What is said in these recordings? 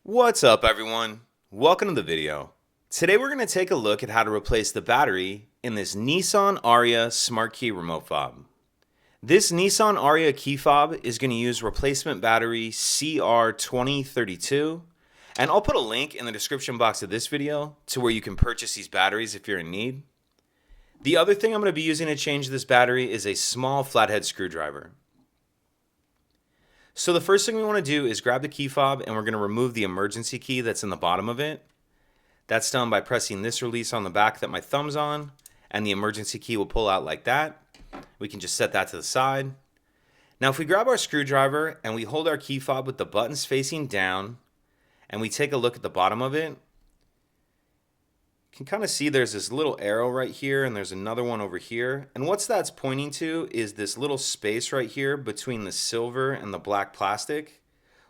What's up, everyone? Welcome to the video. Today we're going to take a look at how to replace the battery in this Nissan Ariya Smart Key remote fob. This Nissan Ariya key fob is going to use replacement battery CR2032, and I'll put a link in the description box of this video to where you can purchase these batteries if you're in need. The other thing I'm going to be using to change this battery is a small flathead screwdriver. So the first thing we want to do is grab the key fob and we're going to remove the emergency key that's in the bottom of it. That's done by pressing this release on the back that my thumb's on, and the emergency key will pull out like that. We can just set that to the side. Now if we grab our screwdriver and we hold our key fob with the buttons facing down and we take a look at the bottom of it, you can kind of see there's this little arrow right here and there's another one over here, and what that's pointing to is this little space right here between the silver and the black plastic.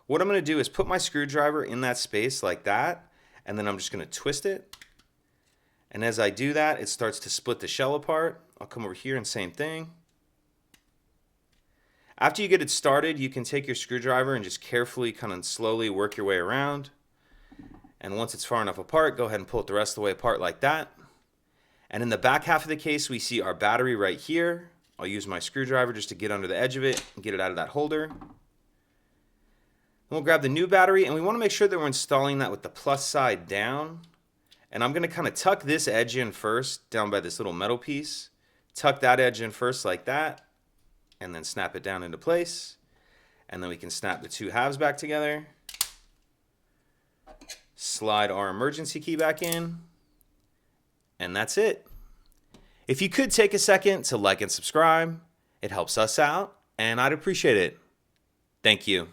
What I'm going to do is put my screwdriver in that space like that, and then I'm just going to twist it, and as I do that it starts to split the shell apart. I'll come over here and same thing. After you get it started, you can take your screwdriver and just carefully kind of slowly work your way around. And once it's far enough apart, go ahead and pull it the rest of the way apart like that. And in the back half of the case, we see our battery right here. I'll use my screwdriver just to get under the edge of it and get it out of that holder. And we'll grab the new battery, and we want to make sure that we're installing that with the plus side down. And I'm going to kind of tuck this edge in first, down by this little metal piece. Tuck that edge in first like that, and then snap it down into place. And then we can snap the two halves back together. Slide our emergency key back in, and that's it. If you could take a second to like and subscribe, it helps us out, and I'd appreciate it. Thank you.